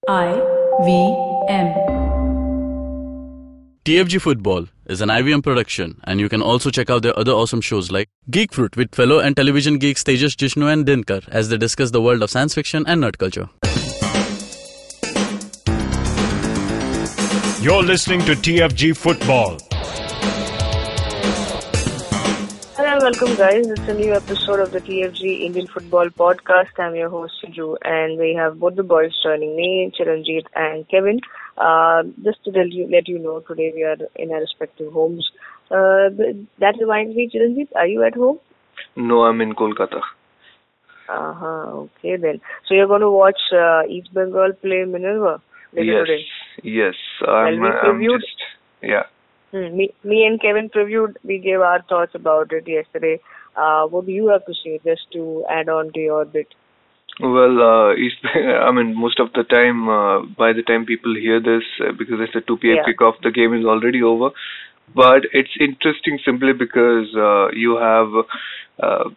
IVM. TFG Football is an IVM production, and you can also check out their other awesome shows like Geek Fruit with fellow and television geeks Tejas, Jishnu and Dinkar as they discuss the world of science fiction and nerd culture. You're listening to TFG Football. Hello, welcome guys. It's a new episode of the TFG Indian Football Podcast. I'm your host Siju, and we have both the boys joining me, Chiranjeet and Kevin. Just to let you know, today we are in our respective homes. That reminds me, Chiranjeet, are you at home? No, I'm in Kolkata. Okay then. So you're going to watch East Bengal play Minerva later today? Yes. Yeah. Me and Kevin previewed. We gave our thoughts about it yesterday. What do you have to say, just to add on to your bit? Well, most of the time, by the time people hear this, because it's a 2 p.m. kickoff, the game is already over. But it's interesting simply because you have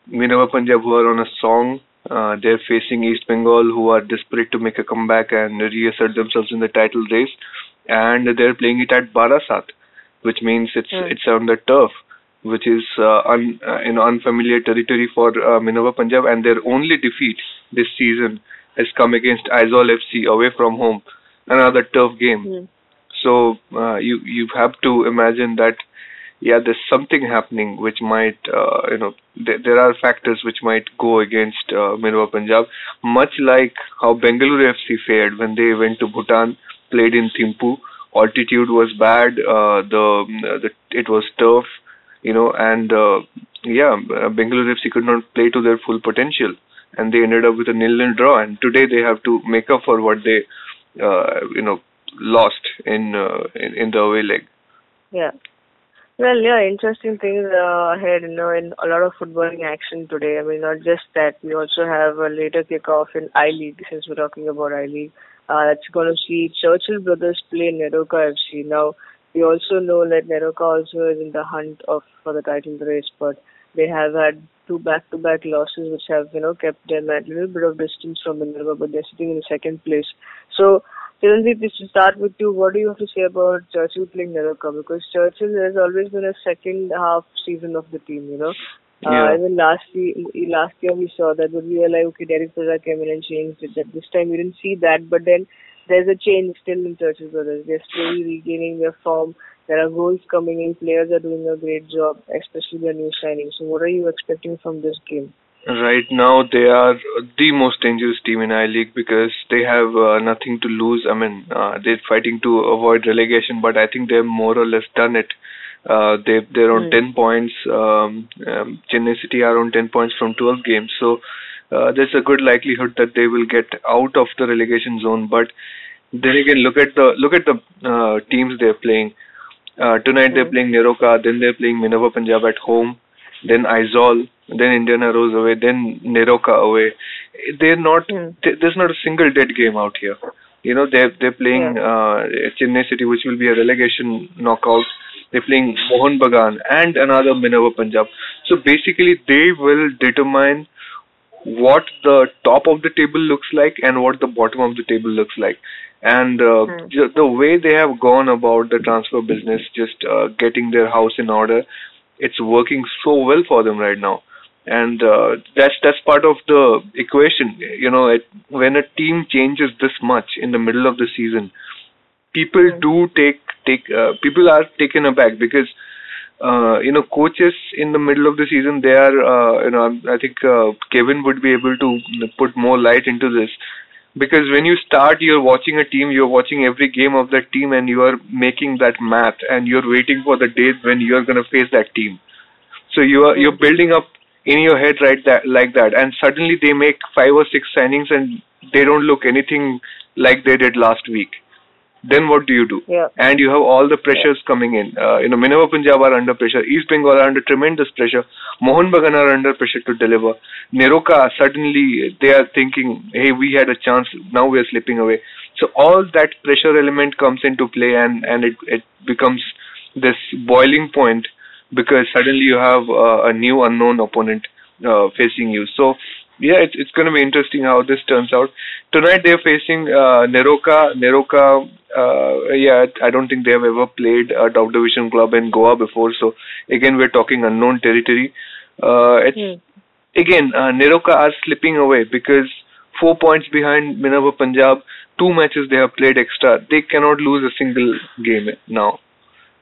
Minerva Punjab who are on a song. They're facing East Bengal who are desperate to make a comeback and reassert themselves in the title race. And they're playing it at Barasat, which means it's on the turf, which is unfamiliar territory for Minerva Punjab, and their only defeat this season has come against Aizawl FC away from home, another tough game. So you have to imagine that there's something happening which might there are factors which might go against Minerva Punjab, much like how Benglauru FC fared when they went to Bhutan, played in Thimphu. Altitude was bad, it was tough, and Benglauru FC could not play to their full potential, and they ended up with a 0-0 draw. And today they have to make up for what they, lost in the away leg. Yeah. Well, interesting things ahead, in a lot of footballing action today. I mean, not just that, we also have a later kickoff in I-League, since we're talking about I-League. It's going to see Churchill Brothers play NEROCA FC. Now, we also know that NEROCA also is in the hunt for the title race, but they have had 2 back-to-back losses, which have, kept them at a little bit of distance from Minerva, but they're sitting in the second place. So, Chiranjeet, to start with you, what do you have to say about Churchill playing NEROCA? Because Churchill has always been a second half season of the team, Even last year we saw that, but we were like, okay, Derek Praza came in and changed it. That this time we didn't see that, but then there's a change still in Churchill Brothers. They're slowly regaining their form. There are goals coming in. Players are doing a great job, especially their new signings. So what are you expecting from this game? Right now, they are the most dangerous team in I-League because they have nothing to lose. I mean, they're fighting to avoid relegation, but I think they've more or less done it. They're on 10 points. Chennai City are on 10 points from 12 games. So there's a good likelihood that they will get out of the relegation zone. But then again, look at the teams they're playing. Tonight they're playing NEROCA, then they're playing Minerva Punjab at home, then Aizawl, then Indian Arrows away, then NEROCA away. There's not a single dead game out here. They're playing Chennai City, which will be a relegation knockout. They're playing Mohun Bagan and another Minerva Punjab. So basically, they will determine what the top of the table looks like and what the bottom of the table looks like. And the way they have gone about the transfer business, just getting their house in order, it's working so well for them right now. And that's part of the equation. When a team changes this much in the middle of the season, people people are taken aback because coaches in the middle of the season, they are I think Kevin would be able to put more light into this, because when you start, you're watching a team, you're watching every game of that team, and you are making that math, and you're waiting for the days when you're going to face that team. So you're building up in your head like that, and suddenly they make 5 or 6 signings and they don't look anything like they did last week. Then what do you do? And you have all the pressures coming in. Minerva Punjab are under pressure. East Bengal are under tremendous pressure. Mohun Bagan are under pressure to deliver. NEROCA, suddenly they are thinking, hey, we had a chance, now we are slipping away. So all that pressure element comes into play, and it becomes this boiling point, because suddenly you have a new unknown opponent facing you. So yeah, it's going to be interesting how this turns out. Tonight they're facing NEROCA. NEROCA, yeah, I don't think they have ever played a top division club in Goa before. So again, we're talking unknown territory. It's again NEROCA are slipping away because 4 points behind Minerva Punjab. 2 matches they have played extra. They cannot lose a single game now.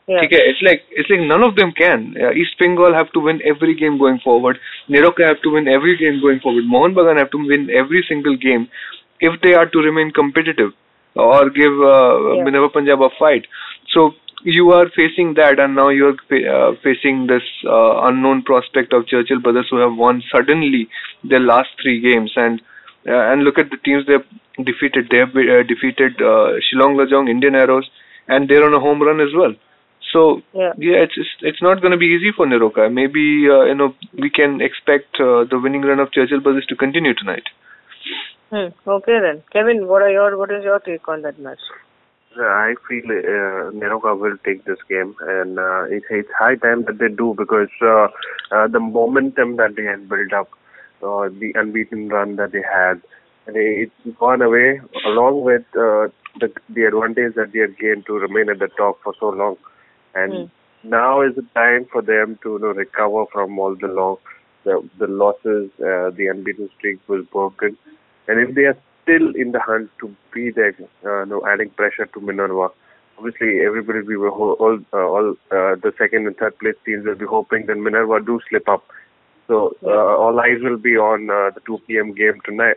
Yeah. Okay, it's like none of them can. East Bengal have to win every game going forward. NEROCA have to win every game going forward. Mohun Bagan have to win every single game if they are to remain competitive or give Minerva Punjab a fight. So you are facing that, and now you are facing this unknown prospect of Churchill Brothers, who have won suddenly their last 3 games. And look at the teams they have defeated. They have defeated Shillong Lajong, Indian Arrows, and they're on a home run as well. So yeah, it's not going to be easy for NEROCA. Maybe we can expect the winning run of Churchill Brothers to continue tonight. Okay then, Kevin, what is your take on that match? I feel NEROCA will take this game, and it's high time that they do, because the momentum that they had built up, the unbeaten run that they had, it's gone away, along with the advantage that they had gained to remain at the top for so long. And now is the time for them to recover from all the losses. The unbeaten streak was broken, and if they are still in the hunt to be there, adding pressure to Minerva, obviously everybody all the second and third place teams will be hoping that Minerva do slip up. So all eyes will be on the 2 p.m. game tonight,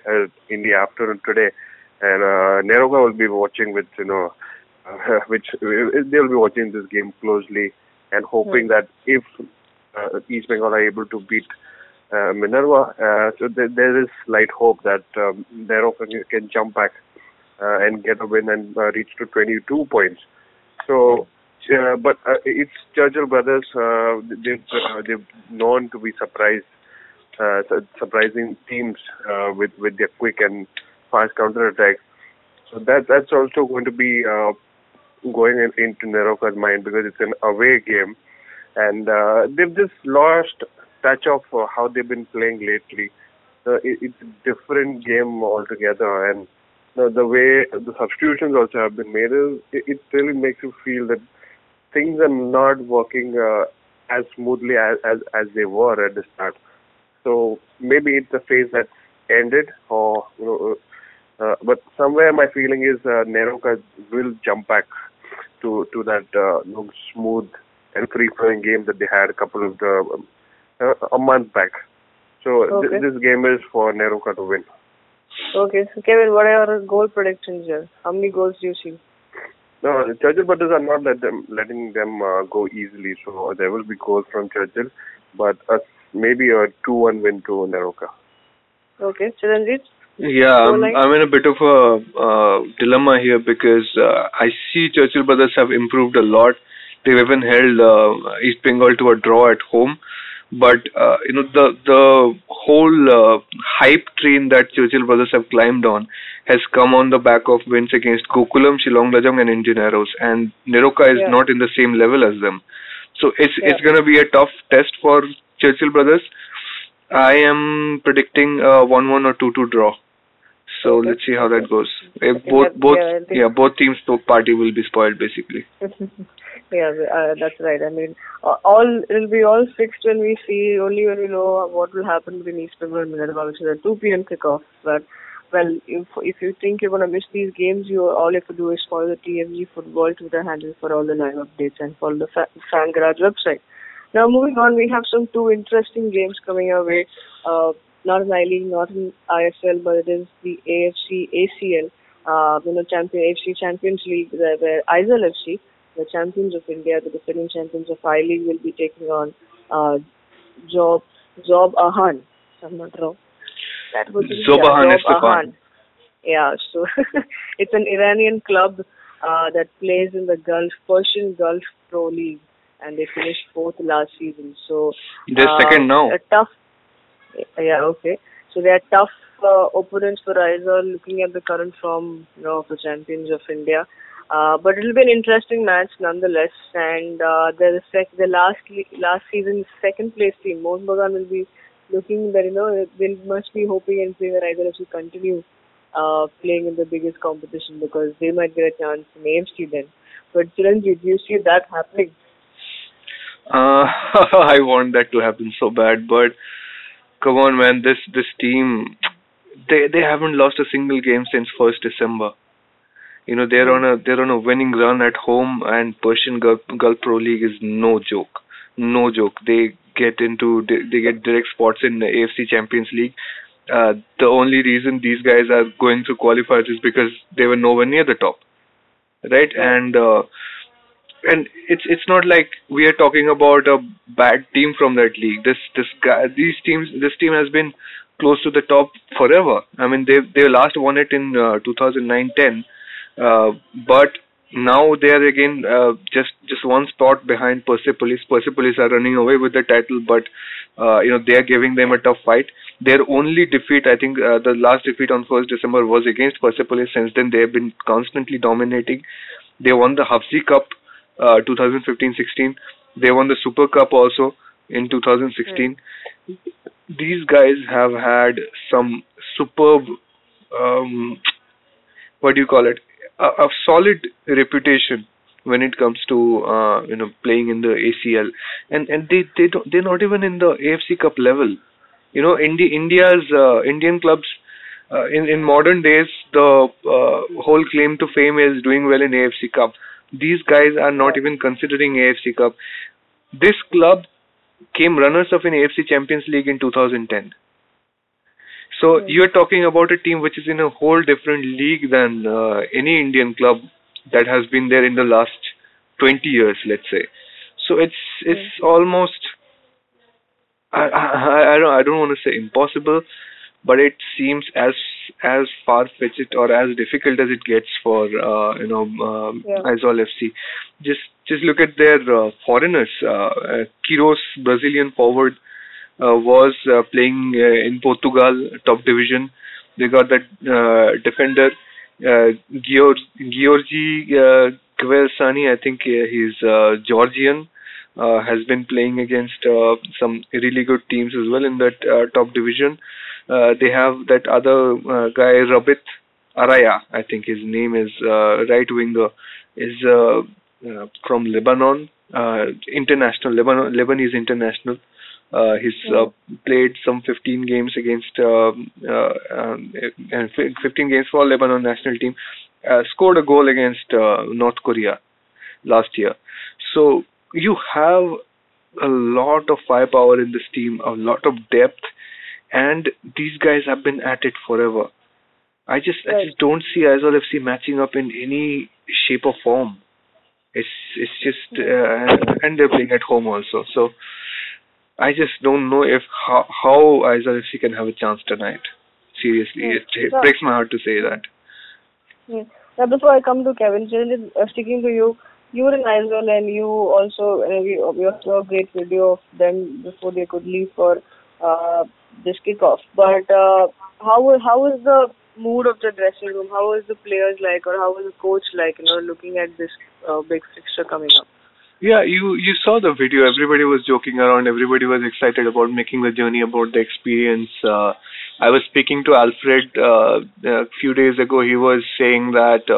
in the afternoon today, and NEROCA will be watching with which they'll be watching this game closely and hoping that if East Bengal are able to beat Minerva, so there is slight hope that NEROCA can jump back and get a win and reach to 22 points. So, but it's Churchill Brothers. They've known to be surprising teams with their quick and fast counter attacks. So that's also going to be going into NEROCA's mind, because it's an away game, and they've just lost touch of how they've been playing lately. It's a different game altogether, and the way the substitutions also have been made, it really makes you feel that things are not working as smoothly as they were at the start. So maybe it's a phase that's ended, or but somewhere my feeling is NEROCA will jump back to that smooth and free-flowing game that they had a month back. So this game is for NEROCA to win. Okay, so Kevin, what are your goal predictions here? How many goals do you see? No, the Churchill Brothers are not letting them go easily, so there will be goals from Churchill, but maybe a 2-1 win to NEROCA. Okay, Chiranjit? Yeah, I'm in a bit of a dilemma here, because I see Churchill Brothers have improved a lot. They've even held East Bengal to a draw at home. But the whole hype train that Churchill Brothers have climbed on has come on the back of wins against Gokulam, Shillong Lajong, and Indian Arrows, and NEROCA is not in the same level as them. So it's going to be a tough test for Churchill Brothers. I am predicting a 1-1 or 2-2 draw. So let's see how that goes. Both teams' party will be spoiled, basically. Yeah, that's right. I mean, it'll be all fixed when we know what will happen between East Bengal and Minerva, which is a 2 p.m. kickoff. But well, if you think you're going to miss these games, all you have to do is follow the TFG football Twitter handle for all the live updates, and follow the Fan Garage website. Now moving on, we have some 2 interesting games coming our way. Not in I-League, not in ISL, but it is the AFC ACL, AFC Champions League, where Aizawl FC, the champions of India, the defending champions of I-League, will be taking on Zob Ahan. If I'm not wrong. That would be Zob Ahan. Yeah, so it's an Iranian club that plays in the Persian Gulf Pro League, and they finished 4th last season. So they're second now. So they are tough opponents for Aizawl, looking at the current form of the champions of India. But it will be an interesting match nonetheless. And the last season's second place team, Mohun Bagan, will be looking that, they must be hoping and praying that Aizawl FC continue playing in the biggest competition because they might get a chance in AFC then. But Chiranjeev, do you see that happening? I want that to happen so bad, but come on, man, this team, they haven't lost a single game since 1st December. They're on a winning run at home, and Persian Gulf Pro League is no joke. No joke. They get direct spots in the AFC Champions League. The only reason these guys are going through qualifiers is because they were nowhere near the top, right? And it's not like we are talking about a bad team from that league. This team has been close to the top forever. I mean, they last won it in 2009-10, but now they are again just one spot behind Persepolis. Persepolis are running away with the title, but they are giving them a tough fight. Their only defeat, I think, the last defeat on 1st December was against Persepolis. Since then, they have been constantly dominating. They won the AFC Cup 2015-16. They won the Super Cup also in 2016. These guys have had some superb, a solid reputation when it comes to playing in the ACL, and they're not even in the AFC Cup level. Indian clubs in modern days, the whole claim to fame is doing well in AFC Cup. These guys are not even considering AFC Cup. This club came runners-up in AFC Champions League in 2010. So you're talking about a team which is in a whole different league than any Indian club that has been there in the last 20 years, let's say. So it's almost, I don't want to say impossible, but it seems as far-fetched or as difficult as it gets for Aizawl FC. Just look at their foreigners. Queiroz, Brazilian forward, was playing in Portugal, top division. They got that defender, Georgi Kvelsani, I think he's Georgian, has been playing against some really good teams as well in that top division. They have that other guy, Rabit Araya, I think his name is, right winger, is from Lebanon, international, Lebanese international. He's played some 15 games against 15 games for Lebanon national team. Scored a goal against North Korea last year. So you have a lot of firepower in this team, a lot of depth, and these guys have been at it forever. I just don't see Aizawl FC matching up in any shape or form. It's just and they're playing at home also. So I just don't know how Aizawl FC can have a chance tonight. Seriously, it breaks my heart to say that. Yeah. Now, before I come to Kevin, sticking to you, you were in Aizawl and you also we saw a great video of them before they could leave for this kickoff. But how is the mood of the dressing room? How is the players like, or how is the coach like? Looking at this big fixture coming up. Yeah, you saw the video. Everybody was joking around. Everybody was excited about making the journey, about the experience. I was speaking to Alfred a few days ago. He was saying that,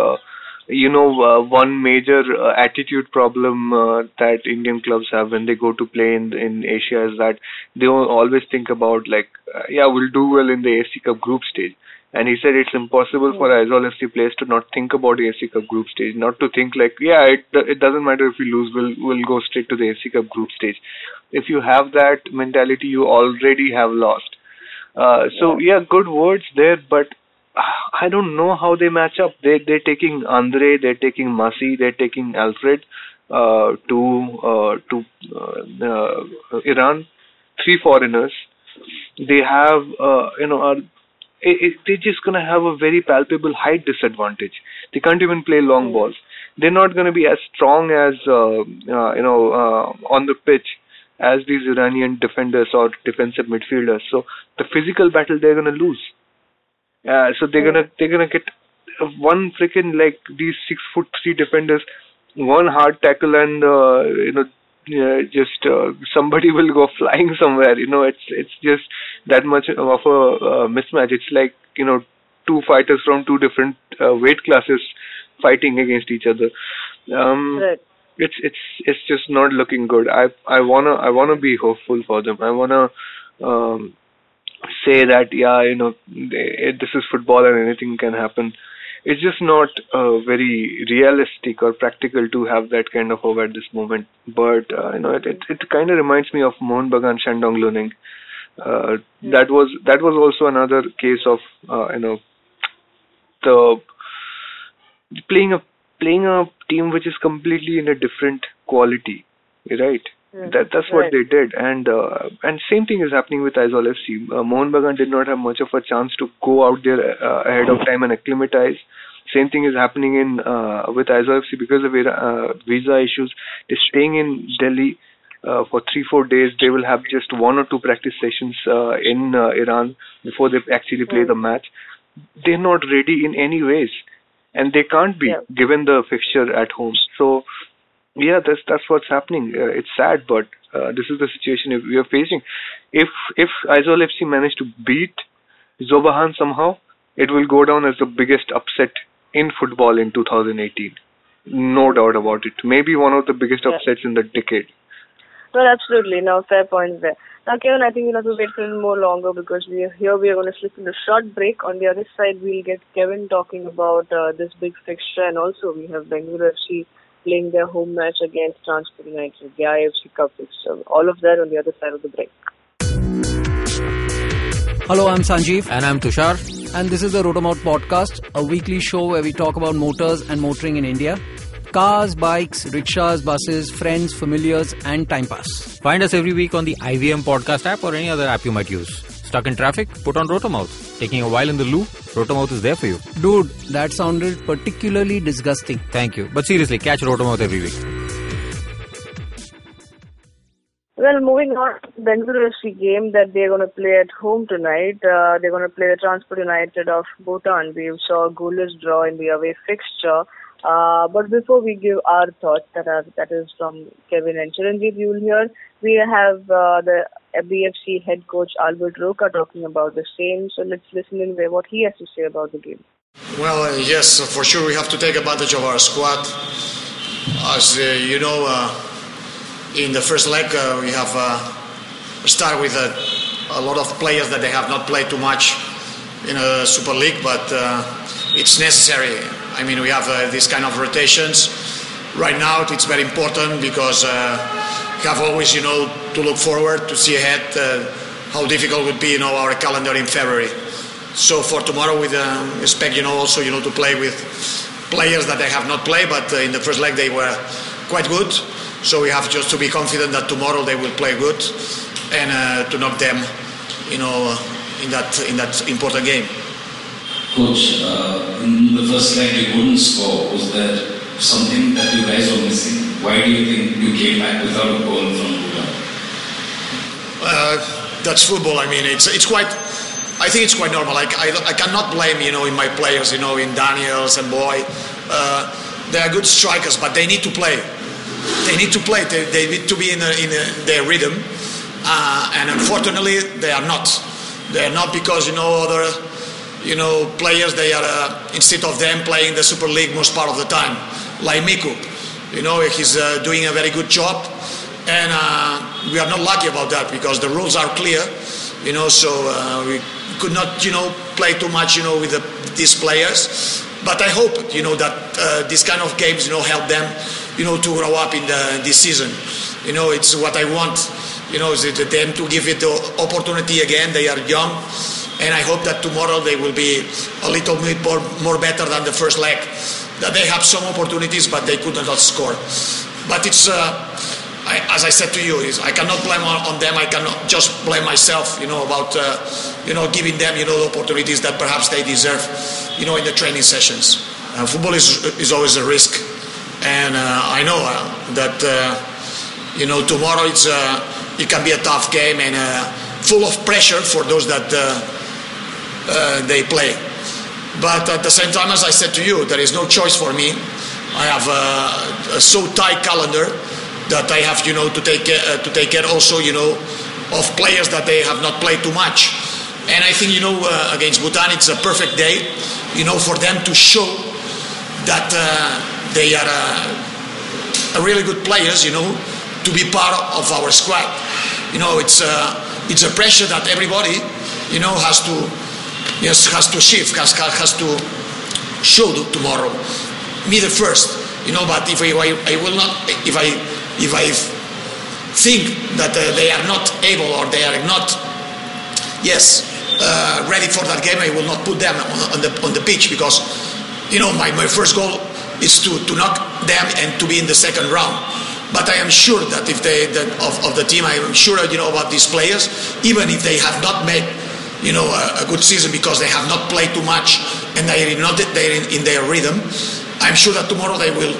one major attitude problem that Indian clubs have when they go to play in Asia is that they always think about we'll do well in the AFC Cup group stage. And he said it's impossible for Aizawl FC players to not think about the AFC Cup group stage, not to think it doesn't matter if we lose, we'll go straight to the AFC Cup group stage. If you have that mentality, you already have lost. Good words there, but I don't know how they match up. They're taking Andre, they're taking Masi, they're taking Alfred to Iran, 3 foreigners. They have, they're just going to have a very palpable height disadvantage. They can't even play long balls. They're not going to be as strong as, on the pitch as these Iranian defenders or defensive midfielders. So the physical battle they're going to lose. So they're gonna get one freaking these 6'3" defenders, one hard tackle, and somebody will go flying somewhere. It's just that much of a mismatch. It's like, two fighters from two different weight classes fighting against each other. Right. It's just not looking good. I wanna be hopeful for them. I wanna say that this is football and anything can happen. It's just not very realistic or practical to have that kind of hope at this moment. But it kind of reminds me of Mohun Bagan Shandong Luneng. That was also another case of the playing a team which is completely in a different quality, right? That's what they did, and same thing is happening with Aizawl FC. Mohun Bagan did not have much of a chance to go out there ahead of time and acclimatize. Same thing is happening with Aizawl FC because of visa issues. They're staying in Delhi for 3-4 days. They will have just 1 or 2 practice sessions in Iran before they actually play the match. They're not ready in any ways, and they can't be given the fixture at home. So. Yeah, that's what's happening. It's sad, but this is the situation we are facing. If Aizawl FC managed to beat Zob Ahan somehow, it will go down as the biggest upset in football in 2018. No doubt about it. Maybe one of the biggest upsets in the decade. Well, absolutely. Now, fair point there. Now, Kevin, I think you'll have to wait for a little more longer because we are going to slip in a short break. On the other side, we'll get Kevin talking about this big fixture, and also we have Benglauru FC playing their home match against Transport United, the AFC Cup fixture. All of that on the other side of the break. Hello, I'm Sanjeev. And I'm Tushar. And this is the Rotomouth Podcast, a weekly show where we talk about motors and motoring in India. Cars, bikes, rickshaws, buses, friends, familiars, and time pass. Find us every week on the IVM Podcast app or any other app you might use. Stuck in traffic? Put on Rotomouth. Taking a while in the loo? Rotomouth is there for you. Dude, that sounded particularly disgusting. Thank you. But seriously, catch Rotomouth every week. Well, moving on to the Benglauru FC game that they're going to play at home tonight. They're going to play the Transport United of Bhutan. We saw a goalless draw in the away fixture. But before we give our thoughts, that is from Kevin and Chiranjeev, you will hear, we have the BFC head coach Albert Roca talking about the same. So let's listen in what he has to say about the game. Well, yes, for sure we have to take advantage of our squad. As you know, in the first leg we have started with a lot of players that they have not played too much in a Super League, but it's necessary. I mean, we have these kind of rotations. Right now it's very important because we have always, to look forward, to see ahead how difficult would be, our calendar in February. So for tomorrow we expect, also, to play with players that they have not played, but in the first leg they were quite good. So we have just to be confident that tomorrow they will play good and to knock them, in that important game. Coach, in the first leg you couldn't score. Was there something that you guys were missing? Why do you think you came back without a goal from Bhutan? That's football. I mean, I think it's quite normal. I cannot blame, in my players, in Daniels and Boy. They are good strikers, but they need to play. They need to play. They need to be in their rhythm. And unfortunately, they are not. They are not because, other... players, they are, instead of them playing the Super League most part of the time, like Miku, he's doing a very good job, and we are not lucky about that because the rules are clear, so we could not, play too much, with these players, but I hope, that these kind of games, help them, to grow up in this season. It's what I want, is them to give it the opportunity again. They are young. And I hope that tomorrow they will be a little bit more better than the first leg. That they have some opportunities, but they could not score. But it's, as I said to you, I cannot blame on them. I cannot just blame myself, about, giving them, the opportunities that perhaps they deserve, in the training sessions. Football is always a risk, and I know that, tomorrow it can be a tough game and full of pressure for those that. They play, but at the same time, as I said to you, there is no choice for me. I have a so tight calendar that I have, to take care also, of players that they have not played too much. And I think, against Bhutan, it's a perfect day, for them to show that they are a really good players, to be part of our squad. It's a pressure that everybody, has to shift, has to show tomorrow. Me the first, but if I will not, if I think that they are not able or they are not, ready for that game, I will not put them on the pitch, because, my first goal is to knock them and to be in the second round. But I am sure that if of the team, I am sure about these players, even if they have not made a good season because they have not played too much and they are not in their rhythm. I'm sure that tomorrow they will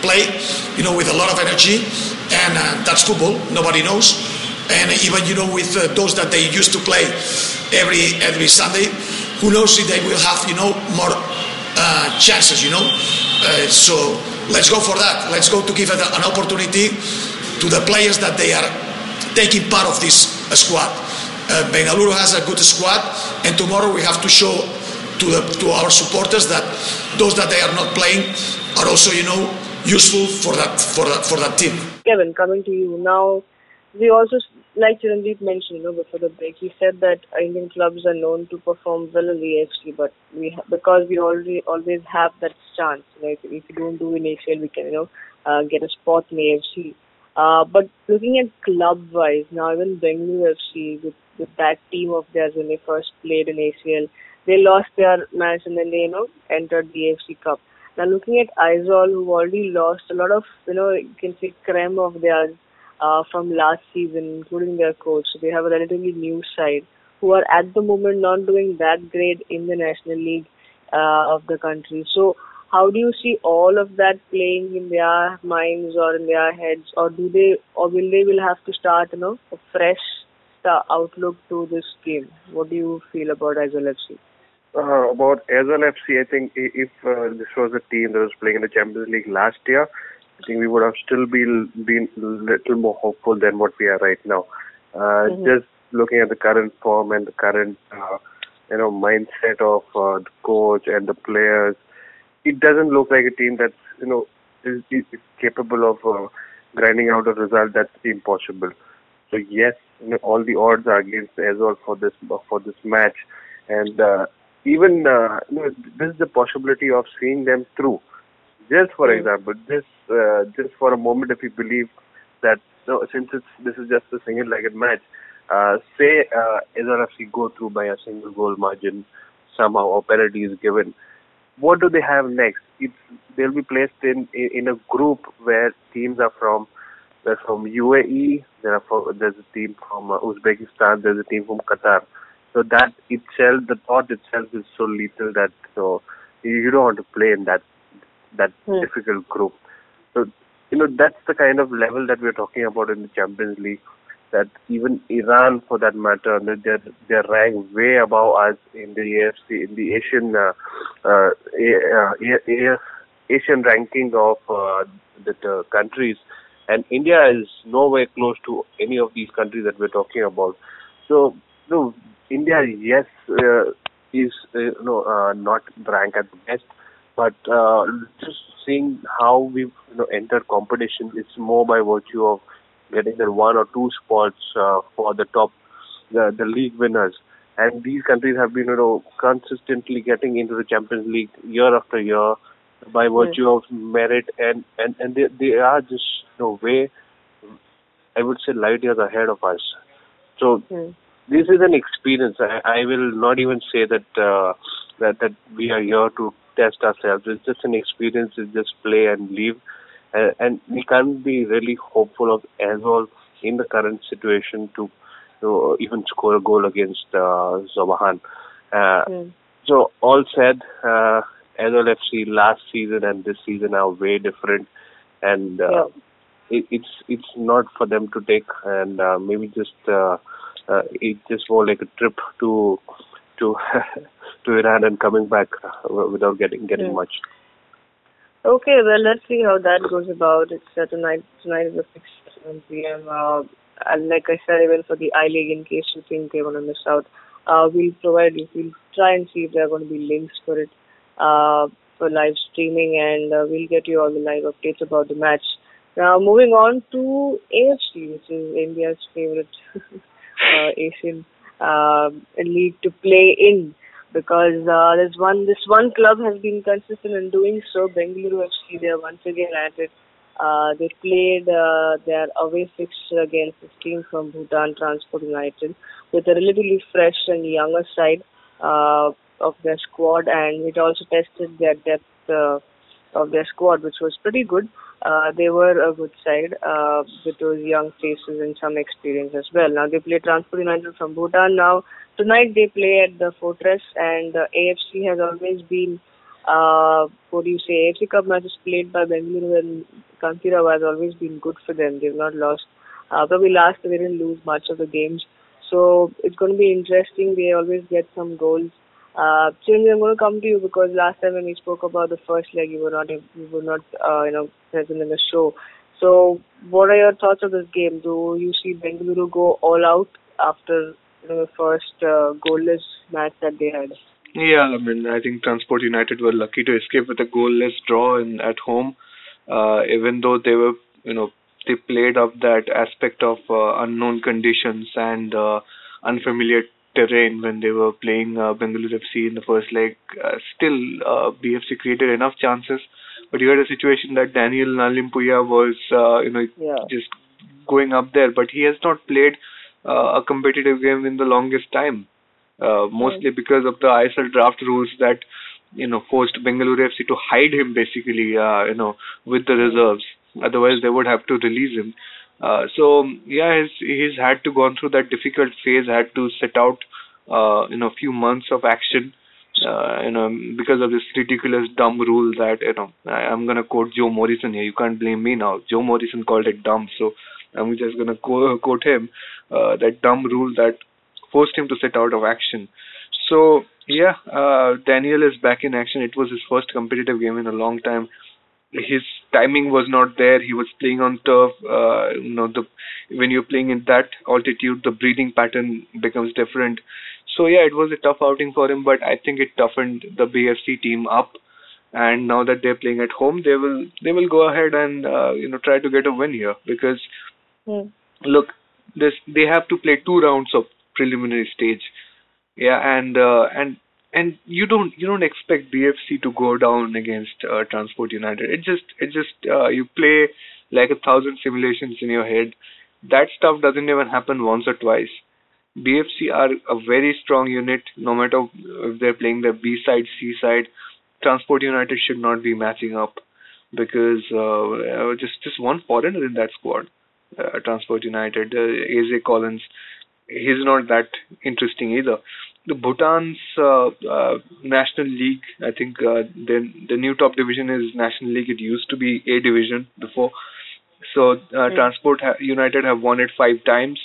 play with a lot of energy, and that's football. Nobody knows. And even with those that they used to play every Sunday, who knows if they will have more chances. So let's go for that. Let's go to give an opportunity to the players that they are taking part of this squad. Benglauru has a good squad, and tomorrow we have to show to our supporters that those that they are not playing are also useful for that team. Kevin, coming to you now, we also, like Chiranjeev mentioned before the break, he said that Indian clubs are known to perform well in the AFC, but because we always have that chance. If you don't do in ACL, we can get a spot in the AFC. But looking at club-wise, now even Benglauru FC, with that team of theirs when they first played in ACL, they lost their match and then they entered the AFC Cup. Now looking at Aizawl, who already lost a lot of you can say creme of theirs from last season, including their coach. So they have a relatively new side who are at the moment not doing that great in the National League of the country. So how do you see all of that playing in their minds or in their heads, or will they have to start a fresh outlook to this game? What do you feel about Aizawl FC? About Aizawl FC, I think if this was a team that was playing in the Champions League last year, I think we would have still been a little more hopeful than what we are right now. Just looking at the current form and the current mindset of the coach and the players, it doesn't look like a team that's is capable of grinding out a result that's impossible. So yes, all the odds are against Aizawl for this match, and even this is the possibility of seeing them through. Just for example, just for a moment, if you believe that since this is just a single-legged match, say Aizawl FC go through by a single goal margin somehow, or penalty is given. What do they have next? They'll be placed in a group where teams are from. They're from UAE. There's a team from Uzbekistan. There's a team from Qatar. So that itself, the thought itself is so lethal that you don't want to play in that difficult group. So that's the kind of level that we're talking about in the Champions League. That even Iran, for that matter, they're ranked way above us in the AFC, in the Asian ranking of the countries, and India is nowhere close to any of these countries that we're talking about. So, India, yes, is not ranked at the best, but just seeing how we've entered competition, it's more by virtue of getting the one or two spots for the top, the league winners. And these countries have been consistently getting into the Champions League year after year by virtue of merit, and they are just way, I would say, light years ahead of us. So this is an experience. I will not even say that that we are here to test ourselves. It's just an experience. It's just play and leave. And we can't be really hopeful of Aizawl in the current situation to even score a goal against Zob Ahan. So all said, Aizawl FC last season and this season are way different, and it's not for them to take, and maybe just it's just more like a trip to Iran and coming back without getting much. Okay, well, let's see how that goes about. It's tonight. Tonight is the 6 7 p.m. And like I said, even for the I-League, in case you think they're going to miss out, we'll provide you. We'll try and see if there are going to be links for it for live streaming, and we'll get you all the live updates about the match. Now, moving on to AFC, which is India's favorite Asian league to play in, because this one club has been consistent in doing so. Benglauru FC, they are once again at it. They played their away fixture against this team from Bhutan, Transport United, with a relatively fresh and younger side of their squad, and it also tested their depth of their squad, which was pretty good. They were a good side with those young faces and some experience as well. Now they play Transport United from Bhutan. Now tonight they play at the Fortress, and AFC has always been, AFC Cup matches played by Bengaluru and Kantirawa has always been good for them. They've not lost. Probably last year they didn't lose much of the games. So it's going to be interesting. They always get some goals. Chinmay, I'm going to come to you because last time when we spoke about the first leg, you were not present in the show. So, what are your thoughts of this game? Do you see Bengaluru go all out after the first goalless match that they had? Yeah, I think Transport United were lucky to escape with a goalless draw at home. Even though they were, they played up that aspect of unknown conditions and unfamiliar terrain when they were playing Benglauru FC in the first leg. Still, BFC created enough chances, but you had a situation that Daniel Nalimpuya was, just going up there, but he has not played a competitive game in the longest time, mostly because of the Aizawl draft rules that, forced Benglauru FC to hide him basically, with the reserves. Otherwise, they would have to release him. He's had to go through that difficult phase, had to sit out, a few months of action, because of this ridiculous dumb rule that, I'm going to quote Joe Morrison here. You can't blame me now. Joe Morrison called it dumb, so I'm just going to quote him, that dumb rule that forced him to sit out of action. So, Daniel is back in action. It was his first competitive game in a long time. His timing was not there. He was playing on turf. When you're playing in that altitude, the breathing pattern becomes different. So it was a tough outing for him, but I think it toughened the BFC team up. And now that they're playing at home, they will go ahead and try to get a win here, because look, they have to play 2 rounds of preliminary stage. And you don't expect BFC to go down against Transport United. It just you play like 1,000 simulations in your head. That stuff doesn't even happen once or twice. BFC are a very strong unit. No matter if they're playing the B side, C side, Transport United should not be matching up, because just one foreigner in that squad. Transport United, AJ Collins, he's not that interesting either. The Bhutan's National League, I think the new top division is National League. It used to be A division before. So Transport United have won it 5 times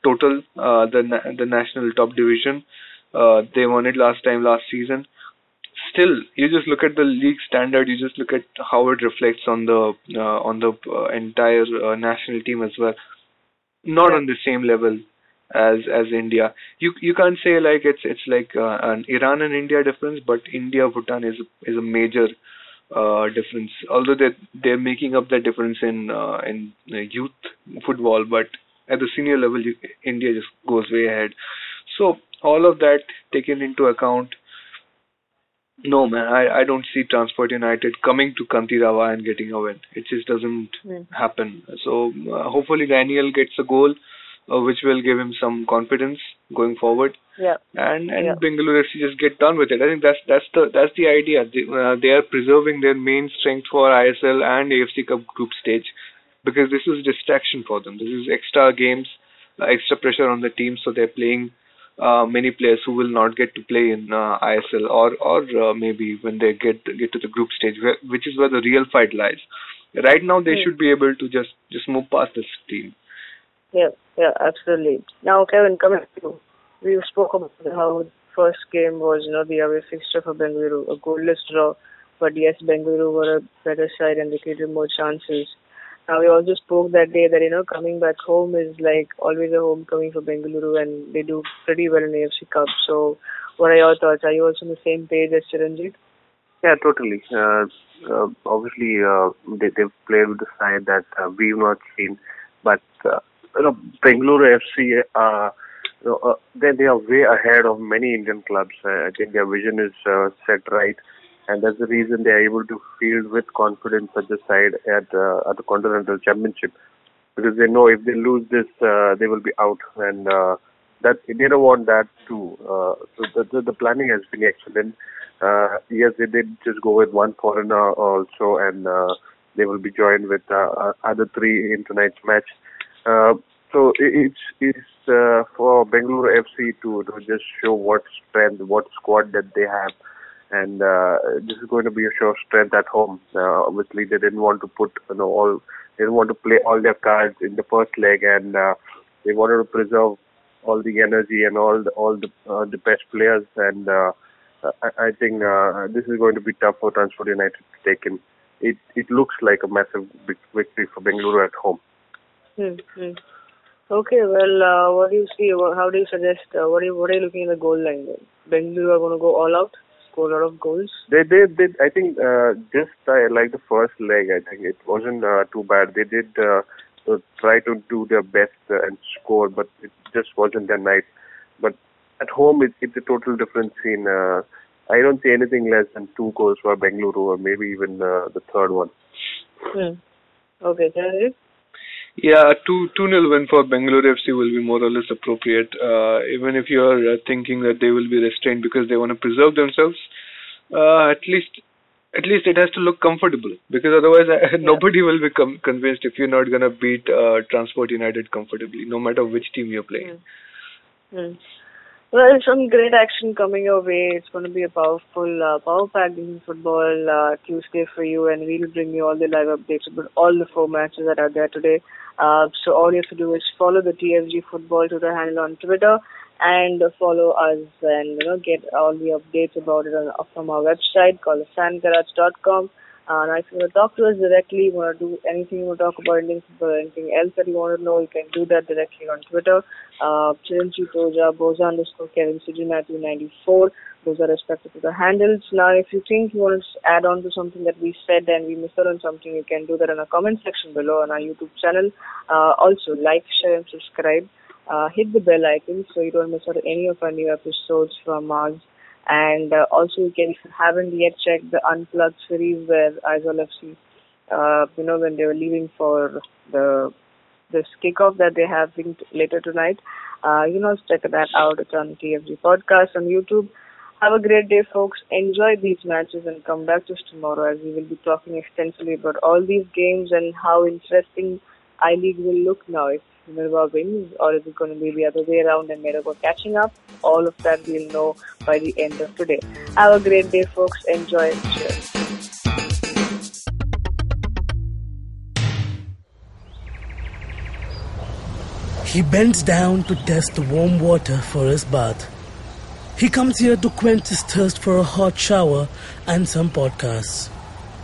total. The national top division, they won it last season. Still, you just look at the league standard. You just look at how it reflects on the entire national team as well. Not on the same level as India. You can't say like it's like an Iran and India difference, but India Bhutan is a major difference. Although they're making up that difference in youth football, but at the senior level, India just goes way ahead. So all of that taken into account, no man, I don't see Transport United coming to Kantirawa and getting a win. It just doesn't happen. So hopefully Daniel gets a goal, which will give him some confidence going forward. And Benglauru FC just get done with it. I think that's the idea. They are preserving their main strength for ISL and AFC Cup group stage, because this is distraction for them. This is extra games, extra pressure on the team, so they're playing many players who will not get to play in ISL or maybe when they get to the group stage, which is where the real fight lies. Right now, they should be able to just move past this team. Yeah, absolutely. Now, Kevin, coming to you. We spoke about how the first game was, the away fixture for Bengaluru, a goalless draw. But yes, Bengaluru were a better side and they created more chances. Now, we also spoke that day that, coming back home is like always a homecoming for Bengaluru, and they do pretty well in the AFC Cup. So, what are your thoughts? Are you also on the same page as Chiranjit? Yeah, totally. Obviously, they've played with the side that we've not seen. But, Benglauru FC, they are way ahead of many Indian clubs. I think their vision is set right. And that's the reason they are able to field with confidence such a side at the Continental Championship. Because they know if they lose this, they will be out. And that they don't want that too. So the planning has been excellent. Yes, they did just go with one foreigner also, and they will be joined with other three in tonight's match. So it's for Benglauru FC to just show what strength, what squad that they have. And this is going to be a show of strength at home. Obviously, they didn't want to put they didn't want to play all their cards in the first leg, and they wanted to preserve all the energy and all the best players. And I think this is going to be tough for Transport United to take in. It looks like a massive victory for Bengaluru at home. Mm-hmm. Okay, well, what do you see? How do you suggest? What are you looking at the goal line then? Bengaluru are going to go all out? A lot of goals. They did. I think just like the first leg, I think it wasn't too bad. They did try to do their best and score, but it just wasn't their night. But at home, it's a total different scene. I don't see anything less than 2 goals for Bengaluru, or maybe even the third one. Okay, Janajit? Yeah, 2-0 win for Benglauru FC will be more or less appropriate. Even if you are thinking that they will be restrained because they want to preserve themselves, at least it has to look comfortable, because otherwise nobody will be convinced if you're not going to beat Transport United comfortably, no matter which team you're playing. Well, some great action coming your way. It's going to be a powerful, power-packed football Tuesday for you, and we'll bring you all the live updates about all the 4 matches that are there today. So all you have to do is follow the TFG Football Twitter handle on Twitter, and follow us, and get all the updates about it from our website called fangarage.com. Now, if you want to talk to us directly, you want to do anything, you want to talk about Indian football or anything else that you want to know, you can do that directly on Twitter. Chiranjit Toja, Boza_Kevin, Matthew 94. Those are respective to the handles. Now, if you think you want to add on to something that we said and we missed out on something, you can do that in a comment section below on our YouTube channel. Also, like, share, and subscribe. Hit the bell icon so you don't miss out any of our new episodes from us. And also, you can, if you haven't yet checked the Unplugged series where Aizawl FC, when they were leaving for this kickoff that they have later tonight, check that out. It's on TFG Podcast on YouTube. Have a great day, folks. Enjoy these matches and come back to us tomorrow, as we will be talking extensively about all these games and how interesting I-League will look now. If Minerva wins, or is it going to be the other way around and NEROCA catching up? All of that we'll know by the end of today. Have a great day, folks. Enjoy. Cheers. He bends down to test the warm water for his bath. He comes here to quench his thirst for a hot shower and some podcasts.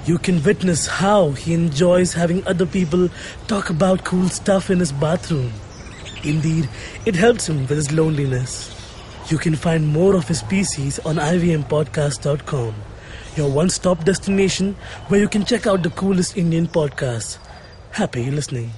You can witness how he enjoys having other people talk about cool stuff in his bathroom. Indeed, it helps him with his loneliness. You can find more of his pieces on ivmpodcast.com, your one-stop destination where you can check out the coolest Indian podcasts. Happy listening.